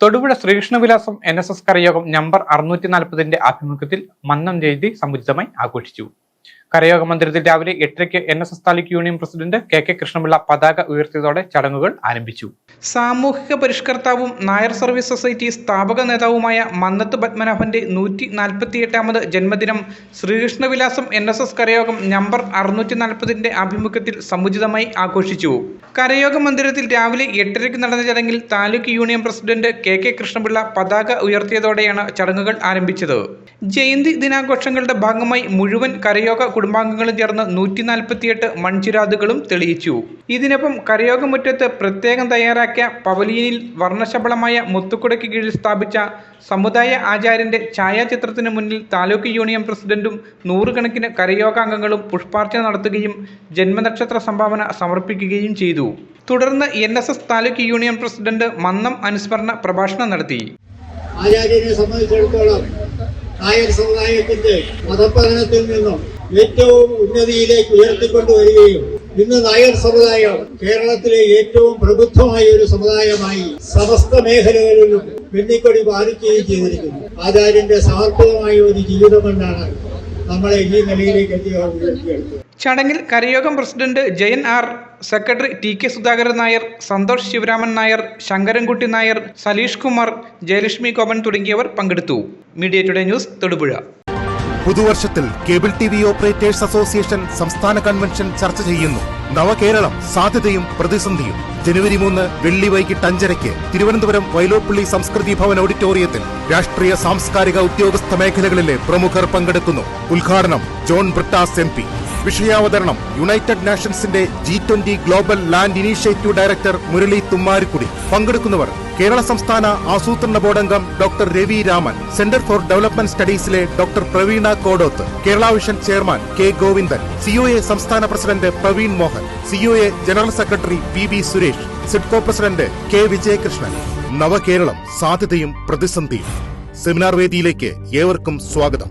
Thodupuzha Sreekrishnavilasam NSS കരയോഗം number 640 ആഭിമുഖ്യത്തിൽ മന്നം ജയന്തി സമുചിതമായി ആഘോഷിച്ചു. കരയോഗ മന്ദിരത്തിൽ രാവിലെ 8:00 NSS taluk union president KK Krishnapillai പതാക ഉയർത്തിയതോടെ ചടങ്ങുകൾ ആരംഭിച്ചു. സാമൂഹിക പരിഷ്കർത്താവും നായർ സർവീസ് സൊസൈറ്റി സ്ഥാപക നേതാവുമായ മന്നത്ത് പത്മനാഭന്റെ 148ാമത് ജന്മദിനം ശ്രീകൃഷ്ണവിലാസം NSS കരയോഗം നമ്പർ 640 ആഭിമുഖ്യത്തിൽ സമുചിതമായി ആഘോഷിച്ചു. കരയോഗ മന്ദിരത്തിൽ രാവിലെ 8:30 നടന്ന ചടങ്ങിൽ taluk union president KK Krishnapillai പതാക ഉയർത്തിയതോടെയാണ് ചടങ്ങുകൾ ആരംഭിച്ചത്. ജയന്തി ദിനാഘോഷങ്ങളുടെ ഭാഗമായി മുഴുവൻ കരയോഗ കുടുംബാംഗങ്ങളും ചേർന്ന് 148 മൺചിരാതുകളും തെളിയിച്ചു. ഇതിനൊപ്പം കരയോഗ മുറ്റത്ത് പ്രത്യേകം തയ്യാറാക്കിയ പവലിയനിൽ വർണ്ണശബളമായ മുത്തുക്കുടയ്ക്ക് കീഴിൽ സ്ഥാപിച്ച സമുദായ ആചാര്യന്റെ ഛായാചിത്രത്തിന് മുന്നിൽ താലൂക്ക് യൂണിയൻ പ്രസിഡന്റും 100 കണക്കിന് കരയോഗാംഗങ്ങളും പുഷ്പാർച്ചന നടത്തുകയും ജന്മനക്ഷത്ര സംഭാവന സമർപ്പിക്കുകയും ചെയ്തു. തുടർന്ന് NSS taluk union president Mannam അനുസ്മരണ പ്രഭാഷണം നടത്തി. ആചാര്യനെ സംബന്ധിച്ചിടത്തോളം നായർ സമുദായത്തിന്റെ മതപഠനത്തിൽ നിന്നും ഏറ്റവും ഉന്നതിയിലേക്ക് ഉയർത്തിക്കൊണ്ടുവരികയും ഇന്ന് നായർ സമുദായം കേരളത്തിലെ ഏറ്റവും പ്രബുദ്ധമായ ഒരു സമുദായമായി സമസ്ത മേഖലകളിലും വെന്നിക്കൊടി പാലിക്കുകയും ചെയ്തിരിക്കുന്നു. ആചാര്യന്റെ സമർപ്പിതമായ ഒരു ജീവിതം കൊണ്ടാണ് നമ്മളെ ഈ നിലയിലേക്ക് ഉയർത്തിയെടുത്തത്. ചടങ്ങിൽ കരയോഗം president Jayan R, secretary TK Sudhakaran Nair, Santhosh Sivaraman Nair, Sankarankutty Nair, Saleesh Kumar, Jayalakshmi Kopan തുടങ്ങിയവർ പങ്കെടുത്തു. Media today news, Thodupuzha. പുതുവർഷത്തിൽ കേബിൾ TV ഓപ്പറേറ്റേഴ്സ് അസോസിയേഷൻ സംസ്ഥാന കൺവെൻഷൻ ചർച്ച ചെയ്യുന്നു. നവകേരളം സാധ്യതയും പ്രതിസന്ധിയും. ജനുവരി 3 വെള്ളി വൈകിട്ട് 5:30 തിരുവനന്തപുരം വൈലോപ്പള്ളി സംസ്കൃതി ഭവൻ ഓഡിറ്റോറിയത്തിൽ രാഷ്ട്രീയ സാംസ്കാരിക ഉദ്യോഗസ്ഥ മേഖലകളിലെ പ്രമുഖർ പങ്കെടുക്കുന്നു. ഉദ്ഘാടനം ജോൺ ബ്രിട്ടാസ് MP. വിഷയാവതരണം യുണൈറ്റഡ് നേഷൻസിന്റെ G20 global land initiative director Murali Thummarukudy. പങ്കെടുക്കുന്നവർ കേരള സംസ്ഥാന ആസൂത്രണ ബോർഡ് അംഗം doctor Ravi Raman, centre for development സ്റ്റഡീസിലെ doctor Praveena Kodoth, Kerala vision chairman K Govindan, COA സംസ്ഥാന president Praveen Mohan, COA general secretary PB Suresh, SIDCO president K Vijayakrishnan. Navakeralam സാധ്യതയും പ്രതിസന്ധിയും സെമിനാർ വേദിയിലേക്ക് ഏവർക്കും സ്വാഗതം.